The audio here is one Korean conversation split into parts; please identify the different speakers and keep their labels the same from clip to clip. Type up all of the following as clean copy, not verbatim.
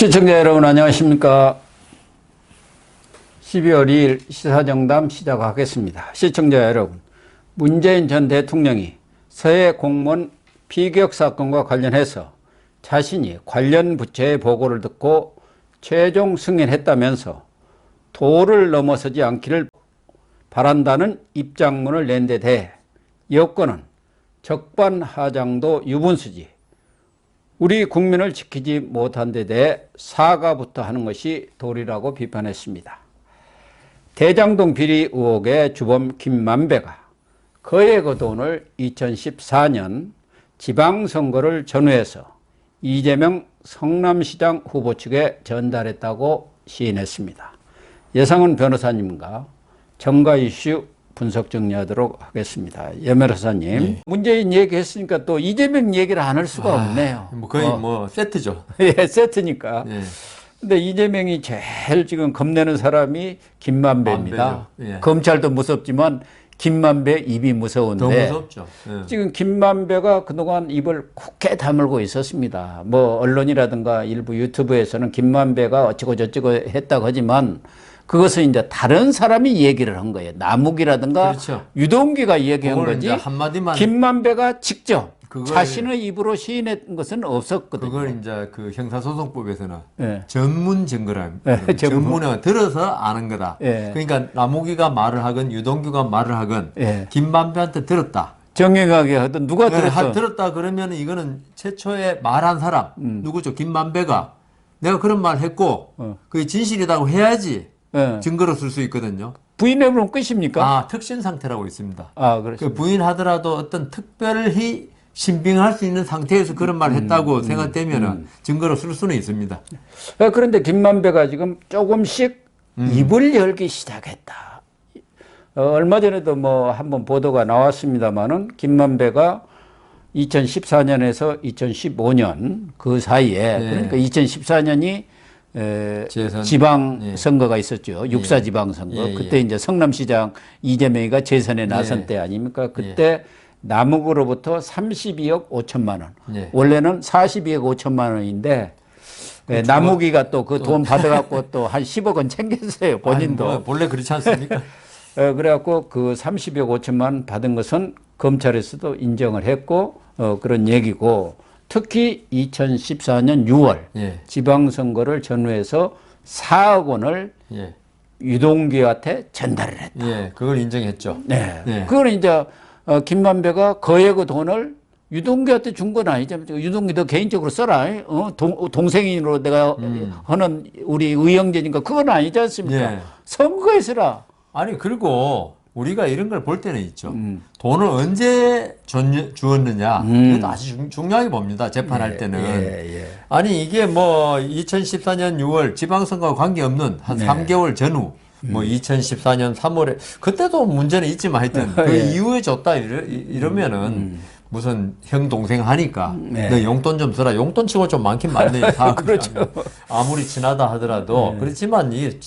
Speaker 1: 시청자 여러분 안녕하십니까. 12월 2일 시사정담 시작하겠습니다. 시청자 여러분, 문재인 전 대통령이 서해 공무원 피격 사건과 관련해서 자신이 관련 부처의 보고를 듣고 최종 승인했다면서 도를 넘어서지 않기를 바란다는 입장문을 낸 데 대해 여권은 적반하장도 유분수지, 우리 국민을 지키지 못한 데 대해 사과부터 하는 것이 도리라고 비판했습니다. 대장동 비리 의혹의 주범 김만배가 그의 그 돈을 2014년 지방선거를 전후해서 이재명 성남시장 후보 측에 전달했다고 시인했습니다. 예상은 변호사님과 정가 이슈 분석 정리하도록 하겠습니다. 예 변호사님, 네. 문재인 얘기했으니까 또 이재명 얘기를 안 할 수가 없네요.
Speaker 2: 거의 세트죠.
Speaker 1: 예, 세트니까.
Speaker 2: 예.
Speaker 1: 근데 이재명이 제일 지금 겁내는 사람이 김만배입니다.
Speaker 2: 예.
Speaker 1: 검찰도 무섭지만 김만배 입이 무서운데.
Speaker 2: 더 무섭죠. 예.
Speaker 1: 지금 김만배가 그동안 입을 굳게 다물고 있었습니다. 뭐 언론이라든가 일부 유튜브에서는 김만배가 어쩌고 저쩌고 했다고 하지만 그것은 이제 다른 사람이 얘기를 한 거예요. 남욱이라든가
Speaker 2: 그렇죠.
Speaker 1: 유동규가 얘기한 거지.
Speaker 2: 한마디만
Speaker 1: 김만배가 직접 자신의 입으로 시인한 것은 없었거든요.
Speaker 2: 그걸 이제 그 형사소송법에서는
Speaker 1: 네.
Speaker 2: 전문 증거라.
Speaker 1: 네,
Speaker 2: 전문에 들어서 아는 거다.
Speaker 1: 네.
Speaker 2: 그러니까 남욱이가 말을 하건 유동규가 말을 하건
Speaker 1: 네.
Speaker 2: 김만배한테 들었다.
Speaker 1: 정형하게 하던 누가 들었어?
Speaker 2: 들었다 그러면 이거는 최초에 말한 사람 누구죠? 김만배가 내가 그런 말 했고 그게 진실이라고 해야지.
Speaker 1: 네.
Speaker 2: 증거로 쓸 수 있거든요.
Speaker 1: 부인해보면 끝입니까?
Speaker 2: 특신 상태라고 있습니다.
Speaker 1: 그렇습니다.
Speaker 2: 그 부인하더라도 어떤 특별히 신빙할 수 있는 상태에서 그런 말을 했다고 생각되면 증거로 쓸 수는 있습니다.
Speaker 1: 그런데 김만배가 지금 조금씩 입을 열기 시작했다. 얼마 전에도 뭐 한번 보도가 나왔습니다만은 김만배가 2014년에서 2015년 그 사이에 그러니까 2014년이 지방선거가 있었죠. 육사 지방선거. 그때 이제 성남시장 이재명이가 재선에 나선 때 아닙니까? 그때 남욱으로부터 32억 5천만 원. 원래는 42억 5천만 원인데 남욱이가 또 그 돈 받아갖고 또 한 10억 원 챙겼어요. 본인도.
Speaker 2: 원래 그렇지 않습니까?
Speaker 1: 그래갖고 그 30억 5천만 원 받은 것은 검찰에서도 인정을 했고 그런 얘기고, 특히 2014년 6월 지방선거를 전후해서 4억 원을 유동규한테 전달을 했다.
Speaker 2: 그걸 인정했죠.
Speaker 1: 네. 그걸 이제 김만배가 거액의 그 돈을 유동규한테 준 건 아니죠. 유동규 너 개인적으로 써라. 동생으로 내가 하는 우리 의형제니까 그건 아니지 않습니까? 선거에 쓰라.
Speaker 2: 아니 그리고 우리가 이런 걸 볼 때는 있죠. 돈을 언제 주었느냐. 이것도 아주 중요하게 봅니다. 재판할 때는. 아니 이게 뭐 2014년 6월 지방선거와 관계없는 한 3개월 전후 뭐 2014년 3월에 그때도 문제는 있지만 하여튼 그 이후에 줬다 이러면은 무슨 형 동생 하니까 너 용돈 좀 써라. 용돈 치고 좀 많긴 많네요.
Speaker 1: 그렇죠.
Speaker 2: 아무리 친하다 하더라도 그렇지만 이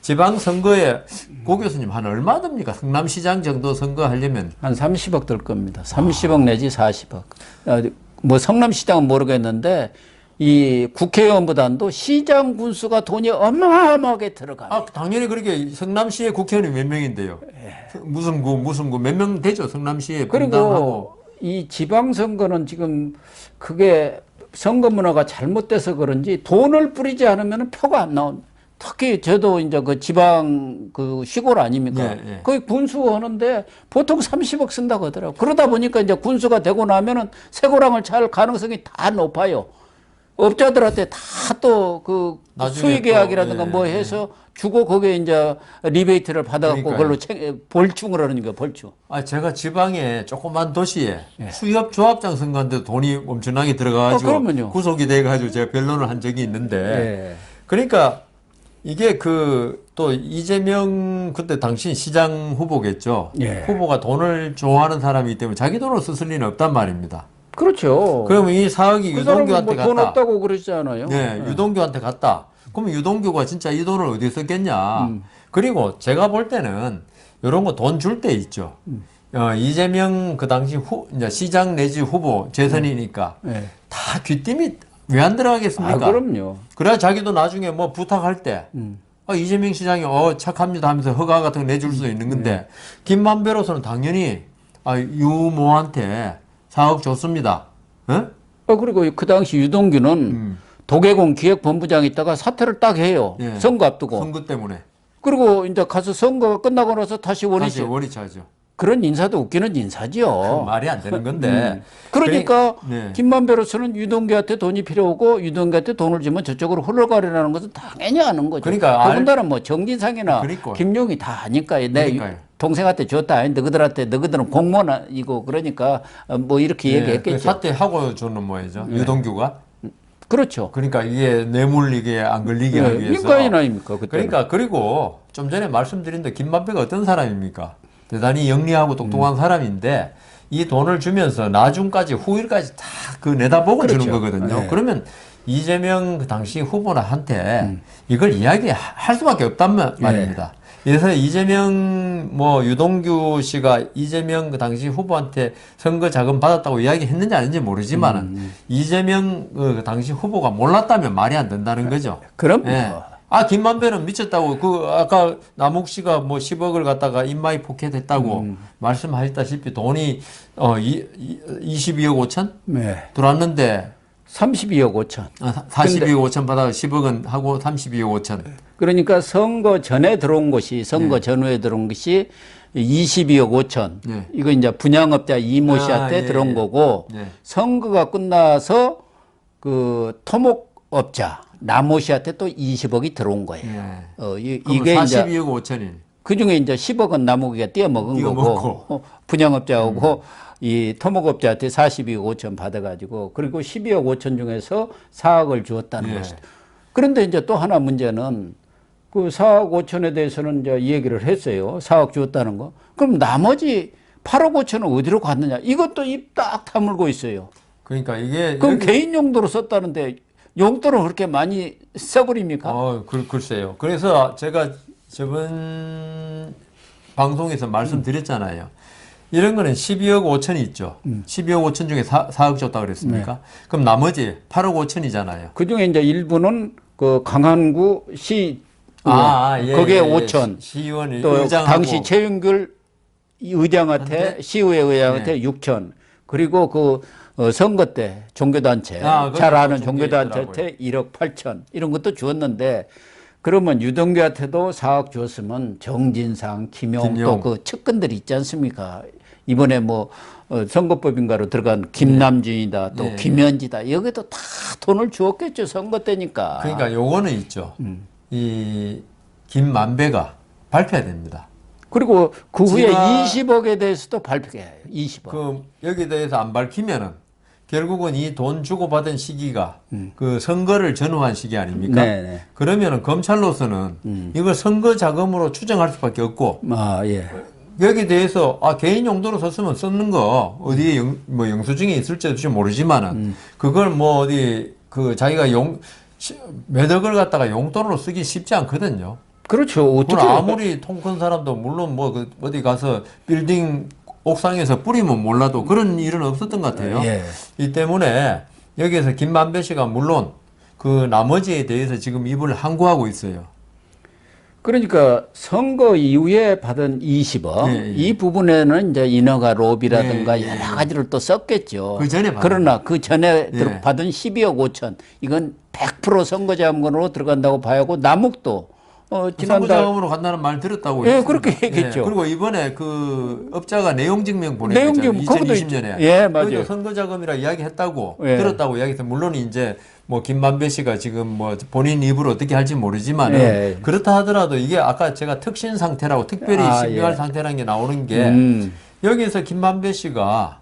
Speaker 2: 지방선거에 고 교수님 한 얼마 듭니까? 성남시장 정도 선거하려면
Speaker 1: 한 30억 들 겁니다. 30억 내지 40억. 뭐 성남시장은 모르겠는데 이 국회의원보다도 시장 군수가 돈이 어마어마하게 들어가요.
Speaker 2: 당연히 그렇게 성남시의 국회의원이 몇 명인데요. 무슨 구 몇 명 되죠. 성남시에
Speaker 1: 그리고 이 지방선거는 지금 그게 선거 문화가 잘못돼서 그런지 돈을 뿌리지 않으면 표가 안 나옵니다. 특히 저도 이제 그 지방 그 시골 아닙니까? 거기 군수 하는데 보통 30억 쓴다고 하더라고요. 그러다 보니까 이제 군수가 되고 나면은 쇠고랑을 찰 가능성이 다 높아요. 업자들한테 다 또 그 수익 계약이라든가 뭐 해서 주고 거기에 이제 리베이트를 받아갖고 그걸로 벌충을 하는 거예요, 벌충.
Speaker 2: 제가 지방에 조그만 도시에 수협 조합장 선거인데 돈이 엄청나게 들어가가지고 구속이 돼가지고 제가 변론을 한 적이 있는데 그러니까 이게 또 이재명 그때 당시 시장 후보겠죠. 후보가 돈을 좋아하는 사람이기 때문에 자기 돈으로 쓸 리는 없단 말입니다.
Speaker 1: 그렇죠.
Speaker 2: 그러면 이 4억이 유동규한테 갔다.
Speaker 1: 돈 없다고 그러잖아요.
Speaker 2: 유동규한테 갔다. 그러면 유동규가 진짜 이 돈을 어디에 썼겠냐. 그리고 제가 볼 때는 이런 거 돈 줄 때 있죠. 이재명 그 당시 이제 시장 내지 후보 재선이니까 다 귀띔이 왜 안 들어가겠습니까?
Speaker 1: 아, 그럼요.
Speaker 2: 그래야 자기도 나중에 뭐 부탁할 때 이재명 시장이 착합니다 하면서 허가 같은 거 내줄 수도 있는 건데 김만 변호사는 당연히 유모한테 4억 줬습니다. 어?
Speaker 1: 그리고 그 당시 유동규는 도계공 기획본부장에 있다가 사퇴를 딱 해요.
Speaker 2: 예.
Speaker 1: 선거 앞두고.
Speaker 2: 선거 때문에.
Speaker 1: 그리고 이제 가서 선거가 끝나고 나서 다시
Speaker 2: 다시
Speaker 1: 원위치.
Speaker 2: 원위치하죠.
Speaker 1: 그런 인사도 웃기는 인사죠.
Speaker 2: 말이 안 되는 건데.
Speaker 1: 그러니까
Speaker 2: 네.
Speaker 1: 김만 변호사는 유동규한테 돈이 필요 없고 유동규한테 돈을 주면 저쪽으로 흘러가리라는 것은 당연히 아는 거죠.
Speaker 2: 그러니까
Speaker 1: 더군다나 뭐 정진상이나
Speaker 2: 그러니까요.
Speaker 1: 김용이 다 아니까 내
Speaker 2: 그러니까요.
Speaker 1: 동생한테 줬다. 너희들한테 너희들은 공무원이고 그러니까 뭐 이렇게 얘기했겠죠.
Speaker 2: 사퇴하고 주는 모양이죠. 유동규가.
Speaker 1: 그렇죠.
Speaker 2: 그러니까 이게 뇌물 이게 안 걸리게 하기 위해서.
Speaker 1: 민간인 아닙니까? 그때.
Speaker 2: 그러니까 그리고 좀 전에 말씀드린 데 김만배가 어떤 사람입니까? 대단히 영리하고 똑똑한 사람인데 이 돈을 주면서 나중까지 후일까지 다 그 내다보고
Speaker 1: 그렇죠.
Speaker 2: 주는 거거든요.
Speaker 1: 네.
Speaker 2: 그러면 이재명 그 당시 후보한테 이걸 이야기할 수밖에 없단 말입니다. 그래서 이재명 뭐 유동규 씨가 이재명 그 당시 후보한테 선거 자금 받았다고 이야기했는지 아닌지 모르지만은 이재명 그 당시 후보가 몰랐다면 말이 안 된다는 거죠.
Speaker 1: 그럼
Speaker 2: 예. 아, 김만배는 미쳤다고. 아까 남욱 씨가 뭐 10억을 갖다가 인마이 포켓했다고 말씀하셨다시피 돈이 22억 5천?
Speaker 1: 네.
Speaker 2: 들어왔는데
Speaker 1: 32억 5천.
Speaker 2: 42억 5천 받아 10억은 하고 32억 5천.
Speaker 1: 그러니까 선거 전에 들어온 것이 선거 전후에 들어온 것이 22억 5천.
Speaker 2: 네.
Speaker 1: 이거 이제 분양업자 이모 씨한테
Speaker 2: 예,
Speaker 1: 들어온
Speaker 2: 예.
Speaker 1: 거고
Speaker 2: 네.
Speaker 1: 선거가 끝나서 그 토목업자 남모 씨한테 또 20억이 들어온 거예요.
Speaker 2: 네.
Speaker 1: 이게 이제
Speaker 2: 42억 5천인.
Speaker 1: 그 중에 이제 10억은 남욱이가 떼어먹은
Speaker 2: 떼어먹고.
Speaker 1: 거고 분양업자하고 이 토목업자한테 42억 5천 받아가지고 그리고 12억 5천 중에서 4억을 주었다는
Speaker 2: 예.
Speaker 1: 것이죠. 그런데 이제 또 하나 문제는 그 4억 5천에 대해서는 이제 얘기를 했어요. 4억 주었다는 거. 그럼 나머지 8억 5천은 어디로 갔느냐? 이것도 입 딱 다물고 있어요.
Speaker 2: 그러니까 이게
Speaker 1: 그럼 개인 용도로 썼다는데 용도를 그렇게 많이 써버립니까?
Speaker 2: 글쎄요. 그래서 제가 저번 방송에서 말씀드렸잖아요. 이런 거는 12억 5천이 있죠. 12억 5천 중에 4억 줬다 그랬습니까? 그럼 나머지 8억 5천이잖아요.
Speaker 1: 그 중에 이제 일부는 그 강한구 시
Speaker 2: 예,
Speaker 1: 거기에
Speaker 2: 예,
Speaker 1: 5천.
Speaker 2: 시의원
Speaker 1: 또
Speaker 2: 의장하고.
Speaker 1: 당시 최윤길 의장한테 시의회 의장한테 6천. 그리고 그 선거 때 종교단체 잘 아는 종교단체한테 1억 8천 이런 것도 주었는데 그러면 유동규한테도 4억 줬으면 정진상, 김용 또 그 측근들이 있지 않습니까? 이번에 뭐 선거법인가로 들어간 김남준이다 또 김현지다 여기도 다 돈을 주었겠죠 선거 때니까.
Speaker 2: 그러니까 요거는 있죠. 이 김만배가 발표해야 됩니다.
Speaker 1: 그리고 그 후에 20억에 대해서도 발표해야 해요. 20억.
Speaker 2: 그 여기에 대해서 안 밝히면은 결국은 이 돈 주고받은 시기가 그 선거를 전후한 시기 아닙니까?
Speaker 1: 네네.
Speaker 2: 그러면은 검찰로서는 이걸 선거 자금으로 추정할 수밖에 없고
Speaker 1: 예.
Speaker 2: 여기에 대해서 개인 용도로 썼으면 썼는 거 어디에 뭐 영수증이 있을지 없을지 모르지만은 그걸 뭐 어디 그 자기가 몇 억을 갖다가 용돈으로 쓰기 쉽지 않거든요.
Speaker 1: 그렇죠. 어떻게
Speaker 2: 아무리 통 큰 사람도 물론 뭐 어디 가서 빌딩 옥상에서 뿌리면 몰라도 그런 일은 없었던 것 같아요.
Speaker 1: 예.
Speaker 2: 이 때문에 여기에서 김만배 씨가 물론 그 나머지에 대해서 지금 입을 항구하고 있어요.
Speaker 1: 그러니까 선거 이후에 받은 20억 이 부분에는 이제 인허가 로비라든가 여러 가지를 또 썼겠죠.
Speaker 2: 그 전에
Speaker 1: 그러나 그 전에 받은 12억 5천 이건 100% 선거 자금으로 들어간다고 봐야 하고 남욱도
Speaker 2: 선거 자금으로 간다는 말 들었다고.
Speaker 1: 예, 그렇게 얘기했죠.
Speaker 2: 그리고 이번에 그 업자가 내용 증명 보냈죠.
Speaker 1: 내용 증명
Speaker 2: 2020년에.
Speaker 1: 예, 맞아요.
Speaker 2: 선거 자금이라 이야기했다고 들었다고 이야기해서 물론 이제 뭐 김만배 씨가 지금 뭐 본인 입으로 어떻게 할지 모르지만 그렇다 하더라도 이게 아까 제가 특신 상태라고 특별히 신경할 상태라는 게 나오는 게 여기에서 김만배 씨가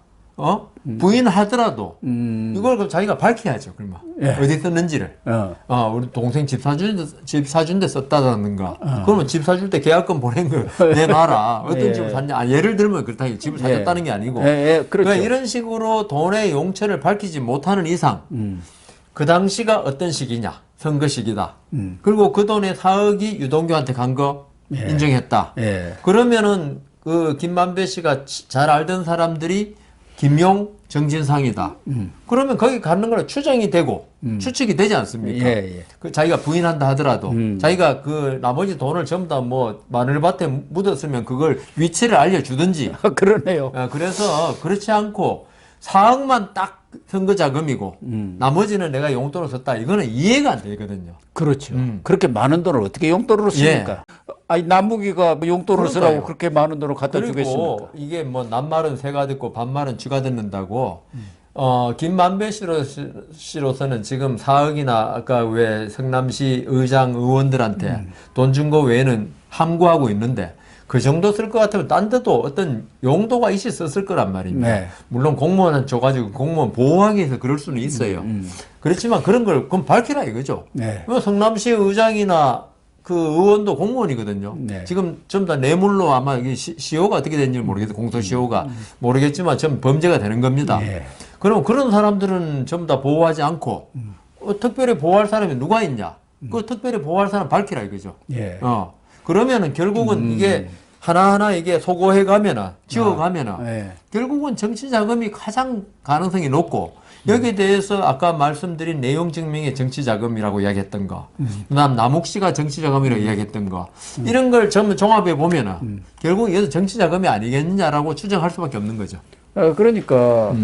Speaker 2: 부인하더라도 이걸 그럼 자기가 밝혀야죠. 그러면 어디 썼는지를. 우리 동생 집 사준 데 썼다든가. 그러면 집 사줄 때 계약금 보낸 거 내놔라. 어떤 집을 샀냐. 예를 들면 그렇다. 집을 사줬다는 게 아니고.
Speaker 1: 그렇죠.
Speaker 2: 그러니까 이런 식으로 돈의 용처를 밝히지 못하는 이상 그 당시가 어떤 시기냐. 선거 시기다. 그리고 그 돈의 4억이 유동규한테 간 거 인정했다. 그러면은 그 김만배 씨가 잘 알던 사람들이 김용 정진상이다. 그러면 거기 가는 거는 추정이 되고 추측이 되지 않습니까?
Speaker 1: 예, 예.
Speaker 2: 그 자기가 부인한다 하더라도 자기가 그 나머지 돈을 전부 다 뭐 마늘밭에 묻었으면 그걸 위치를 알려주든지.
Speaker 1: 그러네요.
Speaker 2: 그래서 그렇지 않고 4억만 딱 선거 자금이고 나머지는 내가 용돈으로 썼다. 이거는 이해가 안 되거든요.
Speaker 1: 그렇죠. 그렇게 많은 돈을 어떻게 용돈으로 씁니까? 아니 남무기가 뭐 용돈으로 쓰라고
Speaker 2: 그러니까요.
Speaker 1: 그렇게 많은 돈을 갖다
Speaker 2: 그리고
Speaker 1: 주겠습니까?
Speaker 2: 이게 뭐 낱말은 새가 듣고 반말은 쥐가 듣는다고. 김만배 씨로서는 지금 4억이나 아까 왜 성남시 의장 의원들한테 돈 준 거 외에는 함구하고 있는데 그 정도 쓸 것 같으면 딴 데도 어떤 용도가 있었을 거란 말입니다.
Speaker 1: 네.
Speaker 2: 물론 공무원한테 줘가지고 공무원 보호하기 위해서 그럴 수는 있어요. 그렇지만 그런 걸 그럼 밝히라 이거죠.
Speaker 1: 네.
Speaker 2: 성남시 의장이나 그 의원도 공무원이거든요.
Speaker 1: 네.
Speaker 2: 지금 전부 다 뇌물로 아마 이게 시효가 어떻게 되는지 모르겠어요. 공소시효가 모르겠지만 전 범죄가 되는 겁니다.
Speaker 1: 네.
Speaker 2: 그럼 그런 사람들은 전부 다 보호하지 않고 특별히 보호할 사람이 누가 있냐? 그 특별히 보호할 사람 밝히라 이거죠.
Speaker 1: 예.
Speaker 2: 그러면은 결국은 이게 하나하나 이게 소거해 가면은 지워 가면은
Speaker 1: 예.
Speaker 2: 결국은 정치 자금이 가장 가능성이 높고 여기에 대해서 아까 말씀드린 내용 증명의 정치 자금이라고 이야기했던 거, 그다음 남욱 씨가 정치 자금이라고 이야기했던 거, 이런 걸 전부 종합해 보면은 결국 이것도 정치 자금이 아니겠느냐라고 추정할 수밖에 없는 거죠.
Speaker 1: 그러니까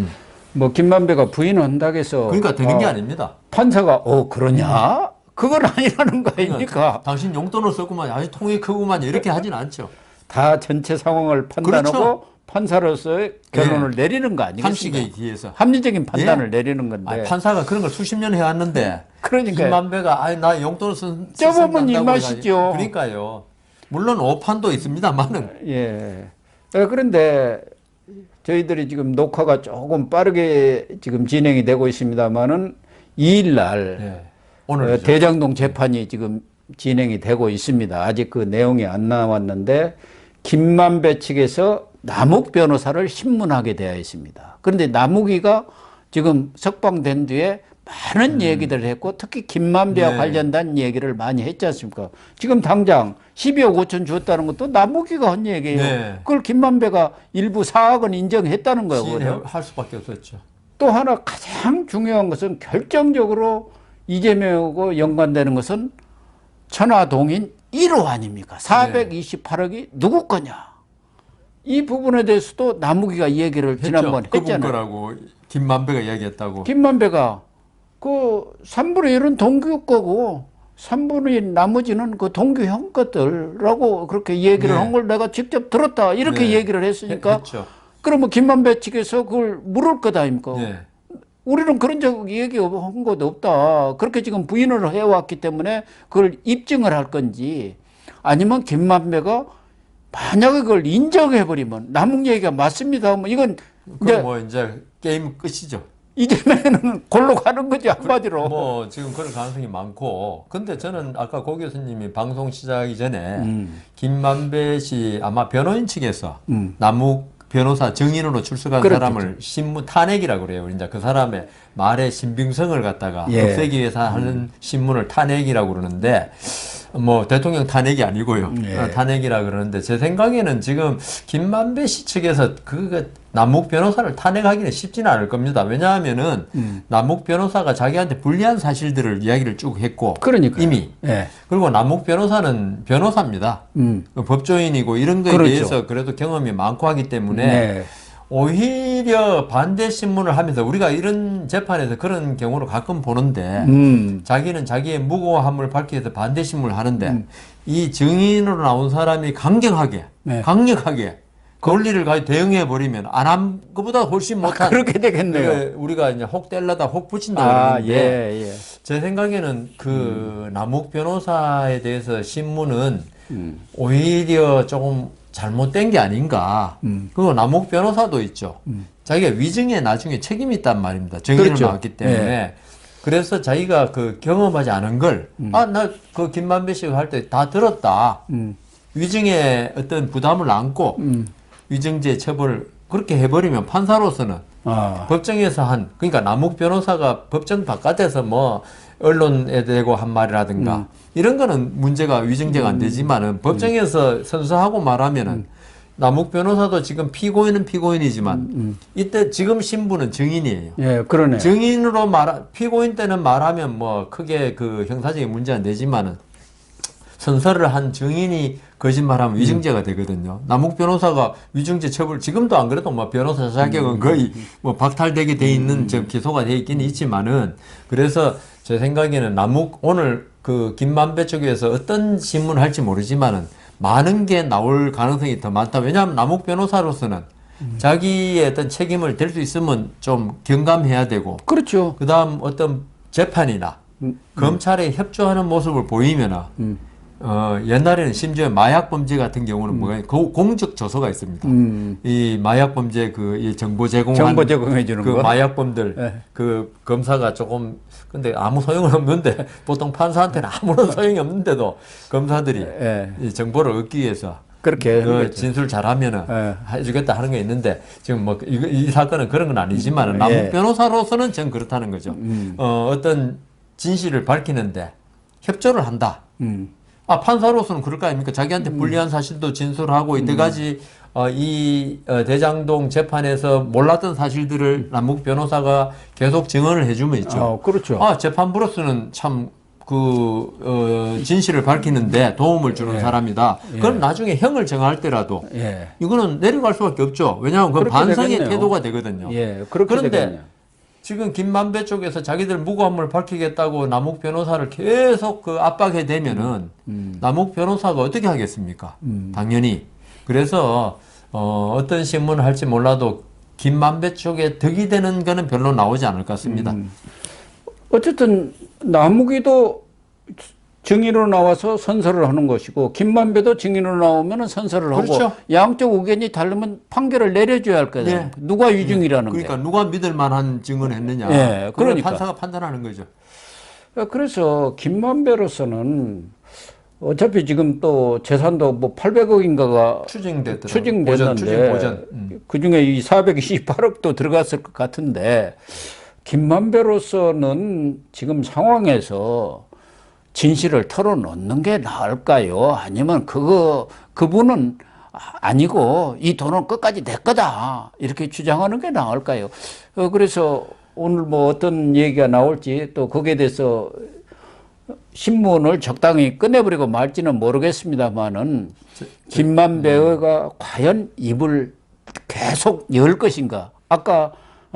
Speaker 1: 뭐 김만배가 부인한다고 해서
Speaker 2: 그러니까 되는 게 아닙니다.
Speaker 1: 판사가 그러냐? 그건 아니라는 거 아닙니까?
Speaker 2: 당신 용돈을 썼구만, 아주 통이 크구만 이렇게 하진 않죠.
Speaker 1: 다 전체 상황을 판단하고
Speaker 2: 그렇죠.
Speaker 1: 판사로서의 결론을 내리는 거 아니겠습니까?
Speaker 2: 상식에 기해서.
Speaker 1: 합리적인 판단을 내리는 건데.
Speaker 2: 아니, 판사가 그런 걸 수십 년 해왔는데
Speaker 1: 그러니까요.
Speaker 2: 김만배가 나 용돈을 쓴
Speaker 1: 쪄보면 이 맛이죠.
Speaker 2: 그러니까요. 물론 오판도 있습니다만은.
Speaker 1: 예. 그런데 저희들이 지금 녹화가 조금 빠르게 지금 진행이 되고 있습니다만은 2일 날
Speaker 2: 오늘
Speaker 1: 대장동 재판이 지금 진행이 되고 있습니다. 아직 그 내용이 안 나왔는데 김만배 측에서 남욱 변호사를 신문하게 되어 있습니다. 그런데 남욱이가 지금 석방된 뒤에 많은 얘기들을 했고 특히 김만배와 관련된 얘기를 많이 했지 않습니까? 지금 당장 12억 5천 주었다는 것도 남욱이가 한 얘기예요. 그걸 김만배가 일부 4억은 인정했다는 거거든요.
Speaker 2: 할 수밖에 없었죠.
Speaker 1: 또 하나 가장 중요한 것은 결정적으로 이재명하고 연관되는 것은 천화동인 1호 아닙니까? 428억이 누구 거냐? 이 부분에 대해서도 남욱이가 이 얘기를 지난번
Speaker 2: 그분
Speaker 1: 했잖아요.
Speaker 2: 거라고 김만배가 이야기했다고.
Speaker 1: 김만배가 그 3분의 1은 동규 거고 3분의 1 나머지는 그 동규 형 것들라고 그렇게 얘기를 한 걸 내가 직접 들었다. 이렇게 얘기를 했으니까 그러면 김만배 측에서 그걸 물을 것 아닙니까? 우리는 그런 적 얘기한 것도 없다. 그렇게 지금 부인을 해왔기 때문에 그걸 입증을 할 건지 아니면 김만배가 만약에 그걸 인정해버리면 남욱 얘기가 맞습니다 하면 이건
Speaker 2: 이제 게임 끝이죠.
Speaker 1: 이재명은 골로 가는 거지 한마디로.
Speaker 2: 뭐 지금 그런 가능성이 많고 근데 저는 아까 고 교수님이 방송 시작하기 전에 김만배 씨 아마 변호인 측에서 남욱 변호사 증인으로 출석한 사람을 신문 탄핵이라고 그래요. 이제 그 사람의 말의 신빙성을 갖다가 없애기 위해서 하는 신문을 탄핵이라고 그러는데 뭐 대통령 탄핵이 아니고요. 탄핵이라 그러는데 제 생각에는 지금 김만배 씨 측에서 그 남욱 변호사를 탄핵하기는 쉽지는 않을 겁니다. 왜냐하면은 남욱 변호사가 자기한테 불리한 사실들을 이야기를 쭉 했고 이미 그리고 남욱 변호사는 변호사입니다. 법조인이고 이런 거에 대해서 그래도 경험이 많고 하기 때문에 오히려 반대 신문을 하면서 우리가 이런 재판에서 그런 경우를 가끔 보는데 자기는 자기의 무고함을 밝히기 위해서 반대 신문을 하는데 이 증인으로 나온 사람이 강경하게 강력하게 권리를 가지고 대응해 버리면 안 한 것보다 훨씬 못한
Speaker 1: 그렇게 되겠네요.
Speaker 2: 우리가 이제 혹 뗄라다 혹 붙인다 그러는데 제 생각에는 그 남욱 변호사에 대해서 신문은 오히려 조금 잘못된 게 아닌가. 그리고 남욱 변호사도 있죠. 자기가 위증에 나중에 책임이 있단 말입니다. 증인으로 나왔기 때문에. 그래서 자기가 그 경험하지 않은 걸, 나 그 김만배 씨가 할 때 다 들었다. 위증에 어떤 부담을 안고 위증죄 처벌을 그렇게 해버리면 판사로서는 법정에서 그러니까 남욱 변호사가 법정 바깥에서 뭐 언론에 대고 한 말이라든가 이런 거는 문제가 위증죄가 안 되지만은 법정에서 선서하고 말하면은 남욱 변호사도 지금 피고인은 피고인이지만 이때 지금 신부는 증인이에요.
Speaker 1: 예, 그러네.
Speaker 2: 증인으로 피고인 때는 말하면 뭐 크게 그 형사적인 문제가 안 되지만은 선서를 한 증인이 거짓말하면 위증죄가 되거든요. 남욱 변호사가 위증죄 처벌 지금도 안 그래도 뭐 변호사 자격은 거의 뭐 박탈되게 돼 있는 저 기소가 돼 있기는 있지만은 그래서 제 생각에는 남욱 오늘 그 김만배 쪽에서 어떤 신문을 할지 모르지만은 많은 게 나올 가능성이 더 많다. 왜냐하면 남욱 변호사로서는 자기의 어떤 책임을 될 수 있으면 좀 경감해야 되고
Speaker 1: 그렇죠.
Speaker 2: 그다음 어떤 재판이나 검찰에 협조하는 모습을 보이면은 옛날에는 심지어 마약 범죄 같은 경우는 뭐가 공적 조서가 있습니다. 이 마약 범죄 이 정보
Speaker 1: 제공해 주는
Speaker 2: 그
Speaker 1: 거.
Speaker 2: 마약범들
Speaker 1: 네.
Speaker 2: 그 검사가 조금 근데 아무 소용은 없는데 보통 판사한테는 아무런 소용이 없는데도 검사들이
Speaker 1: 예.
Speaker 2: 이 정보를 얻기 위해서
Speaker 1: 그렇게 하는 거죠.
Speaker 2: 진술 잘하면은
Speaker 1: 예.
Speaker 2: 해주겠다 하는 게 있는데 지금 뭐 이 사건은 그런 건 아니지만 남욱
Speaker 1: 예.
Speaker 2: 변호사로서는 전 그렇다는 거죠. 어떤 진실을 밝히는데 협조를 한다. 판사로서는 그럴 거 아닙니까? 자기한테 불리한 사실도 진술하고 이때까지 대장동 재판에서 몰랐던 사실들을 남욱 변호사가 계속 증언을 해주면 있죠.
Speaker 1: 그렇죠.
Speaker 2: 재판부로서는 참 진실을 밝히는데 도움을 주는 사람이다. 그럼 나중에 형을 정할 때라도 이거는 내려갈 수밖에 없죠. 왜냐하면 그건 반성의
Speaker 1: 되겠네요.
Speaker 2: 태도가 되거든요.
Speaker 1: 그런데
Speaker 2: 되겠네요. 지금 김만배 쪽에서 자기들 무고함을 밝히겠다고 남욱 변호사를 계속 압박해 대면은 남욱 변호사가 어떻게 하겠습니까? 당연히. 그래서 어떤 신문을 할지 몰라도 김만배 쪽에 득이 되는 거는 별로 나오지 않을 것 같습니다.
Speaker 1: 어쨌든 남욱이도 증인으로 나와서 선서를 하는 것이고 김만배도 증인으로 나오면 선서를
Speaker 2: 그렇죠.
Speaker 1: 하고 양쪽 의견이 다르면 판결을 내려줘야 할 거예요.
Speaker 2: 네.
Speaker 1: 누가 위증이라는
Speaker 2: 그러니까
Speaker 1: 게.
Speaker 2: 누가 믿을 만한 증언을 했느냐.
Speaker 1: 예,
Speaker 2: 그걸
Speaker 1: 그러니까.
Speaker 2: 판사가 판단하는 거죠.
Speaker 1: 그래서 김만배로서는 어차피 지금 또 재산도 뭐 800억인가가
Speaker 2: 추징됐는데
Speaker 1: 추징됐는데
Speaker 2: 보전.
Speaker 1: 그중에 이 428억도 들어갔을 것 같은데 김만배로서는 지금 상황에서 진실을 털어놓는 게 나을까요? 아니면 그분은 아니고 이 돈은 끝까지 내 거다 이렇게 주장하는 게 나을까요? 그래서 오늘 뭐 어떤 얘기가 나올지 또 거기에 대해서 신문을 적당히 끝내버리고 말지는 모르겠습니다만은 김만배가 과연 입을 계속 열 것인가? 아까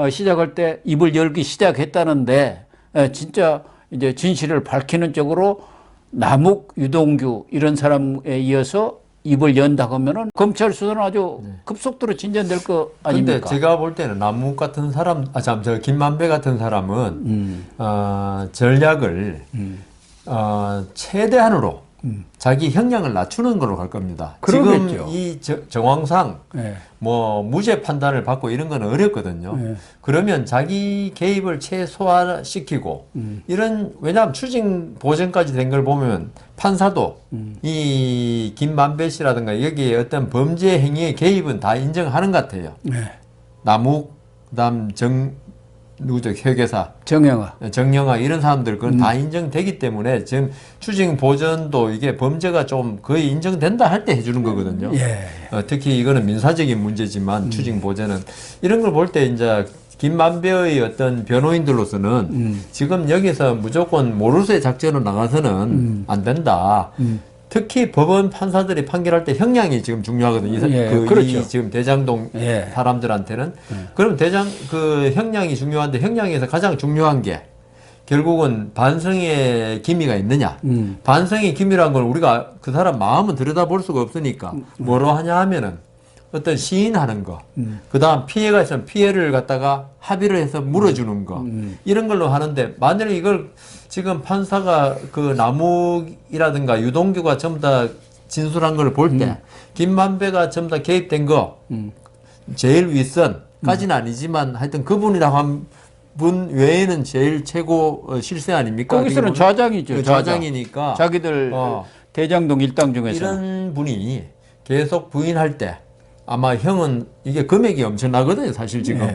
Speaker 1: 시작할 때 입을 열기 시작했다는데 진짜 이제 진실을 밝히는 쪽으로 남욱, 유동규 이런 사람에 이어서 입을 연다 하면은 검찰 수사는 아주 급속도로 진전될 거 아닙니까?
Speaker 2: 근데 제가 볼 때는 남욱 같은 사람, 김만배 같은 사람은 전략을 최대한으로 자기 형량을 낮추는 걸로 갈 겁니다.
Speaker 1: 그러겠죠.
Speaker 2: 지금 이 정황상
Speaker 1: 네.
Speaker 2: 뭐 무죄 판단을 받고 이런 건 어렵거든요.
Speaker 1: 네.
Speaker 2: 그러면 자기 개입을 최소화시키고 이런 왜냐하면 추징 보전까지 된 걸 보면 판사도 이 김만배 씨라든가 여기에 어떤 범죄 행위의 개입은 다 인정하는 것 같아요.
Speaker 1: 네.
Speaker 2: 남욱 그다음 누구죠? 회계사 정영아 이런 사람들 그건 다 인정되기 때문에 지금 추징 보전도 이게 범죄가 좀 거의 인정된다 할 때 해주는 거거든요. 특히 이거는 민사적인 문제지만 추징 보전은 이런 걸 볼 때 이제 김만배의 어떤 변호인들로서는 지금 여기서 무조건 모르쇠 작전으로 나가서는 안 된다. 특히 법원 판사들이 판결할 때 형량이 지금 중요하거든요.
Speaker 1: 그렇죠.
Speaker 2: 이 지금 대장동 사람들한테는. 그럼 그 형량이 중요한데 형량에서 가장 중요한 게 결국은 반성의 기미가 있느냐. 반성의 기미란 건 우리가 그 사람 마음은 들여다볼 수가 없으니까 뭐로 하냐 하면은 어떤 시인하는 거, 그 다음 피해가 있으면 피해를 갖다가 합의를 해서 물어주는 거, 이런 걸로 하는데, 만약에 이걸 지금 판사가 그 남욱이라든가 유동규가 전부 다 진술한 걸 볼 때, 김만배가 전부 다 개입된 거, 제일 윗선까지는 아니지만 하여튼 그분이라고 한 분 외에는 제일 최고 실세 아닙니까?
Speaker 1: 거기서는 좌장이죠.
Speaker 2: 좌장이니까.
Speaker 1: 자기들 대장동 일당 중에서.
Speaker 2: 이런 분이 계속 부인할 때, 아마 형은 이게 금액이 엄청나거든요, 사실 지금.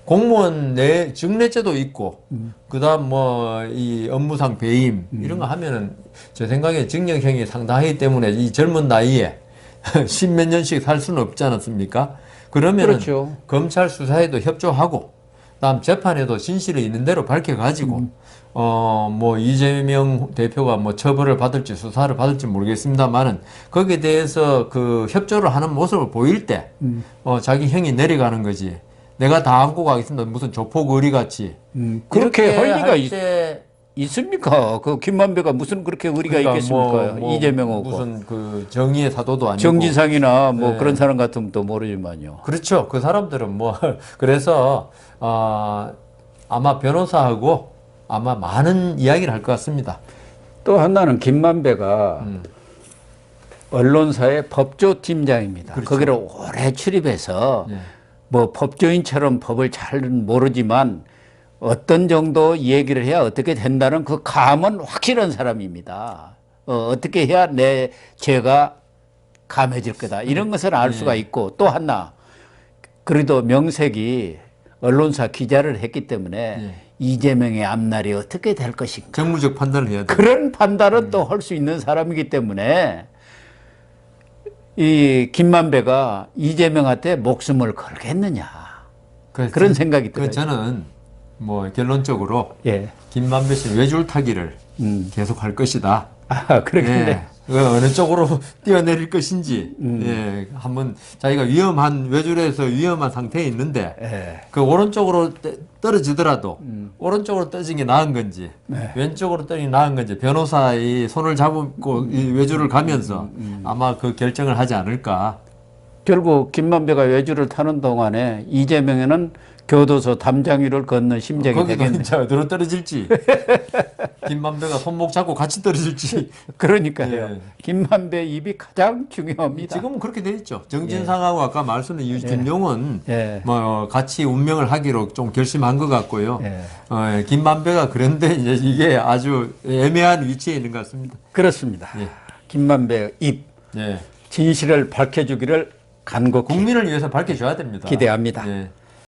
Speaker 2: 공무원 직내죄도 있고, 그 다음 뭐, 이 업무상 배임, 이런 거 하면은 제 생각에 징역형이 상당하기 때문에 이 젊은 나이에 십몇 년씩 살 수는 없지 않았습니까? 그러면
Speaker 1: 그렇죠.
Speaker 2: 검찰 수사에도 협조하고, 다음 재판에도 진실이 있는 대로 밝혀가지고, 뭐 이재명 대표가 뭐 처벌을 받을지 수사를 받을지 모르겠습니다만은 거기에 대해서 그 협조를 하는 모습을 보일 때, 자기 형이 내려가는 거지. 내가 다 안고 가겠습니다. 무슨 조폭 의리 같이.
Speaker 1: 그렇게 할 리가
Speaker 2: 때
Speaker 1: 있습니까? 그 김만배가 무슨 그렇게 의리가
Speaker 2: 그러니까
Speaker 1: 있겠습니까?
Speaker 2: 뭐
Speaker 1: 이재명하고
Speaker 2: 무슨 그 정의의 사도도 아니고
Speaker 1: 정진상이나 뭐
Speaker 2: 네.
Speaker 1: 그런 사람 같으면 또 모르지만요.
Speaker 2: 그렇죠. 그 사람들은 뭐 그래서 아마 변호사하고 아마 많은 이야기를 할 것 같습니다.
Speaker 1: 또 하나는 김만배가 언론사의 법조팀장입니다.
Speaker 2: 그렇죠.
Speaker 1: 거기를 오래 출입해서
Speaker 2: 예.
Speaker 1: 뭐 법조인처럼 법을 잘 모르지만 어떤 정도 얘기를 해야 어떻게 된다는 그 감은 확실한 사람입니다. 어떻게 해야 내 죄가 감해질 거다. 이런 것을 알 수가 있고 또 하나 그래도 명색이 언론사 기자를 했기 때문에 이재명의 앞날이 어떻게 될 것인가.
Speaker 2: 정무적 판단을 해야 돼.
Speaker 1: 그런 판단은 또 할 수 있는 사람이기 때문에 이 김만배가 이재명한테 목숨을 걸겠느냐. 그런 생각이 들어요.
Speaker 2: 저는 뭐 결론적으로
Speaker 1: 예.
Speaker 2: 김만배 씨 외줄타기를 계속 할 것이다.
Speaker 1: 아, 그렇겠네.
Speaker 2: 예. 어느 쪽으로 뛰어내릴 것인지 예. 한번 자기가 위험한 외줄에서 위험한 상태에 있는데
Speaker 1: 예.
Speaker 2: 그 오른쪽으로 떨어지더라도 오른쪽으로 떨어진 게 나은 건지
Speaker 1: 네.
Speaker 2: 왼쪽으로 떨어진 게 나은 건지 변호사의 손을 잡고 이 외줄을 가면서 아마 그 결정을 하지 않을까.
Speaker 1: 결국 김만배가 외주를 타는 동안에 이재명에는 교도소 담장위를 걷는 심정이
Speaker 2: 거기도
Speaker 1: 되겠네.
Speaker 2: 이제 어디로 떨어질지 김만배가 손목 잡고 같이 떨어질지
Speaker 1: 그러니까요.
Speaker 2: 예.
Speaker 1: 김만배 입이 가장 중요합니다.
Speaker 2: 지금은 그렇게 돼 있죠. 정진상하고 아까 말씀드린 김용은
Speaker 1: 예.
Speaker 2: 뭐 같이 운명을 하기로 좀 결심한 것 같고요.
Speaker 1: 예.
Speaker 2: 김만배가 그런데 이제 이게 아주 애매한 위치에 있는 것 같습니다.
Speaker 1: 그렇습니다.
Speaker 2: 예.
Speaker 1: 김만배 입
Speaker 2: 예.
Speaker 1: 진실을 밝혀주기를 간곡히
Speaker 2: 국민을 위해서 밝혀줘야 됩니다.
Speaker 1: 기대합니다.
Speaker 2: 예.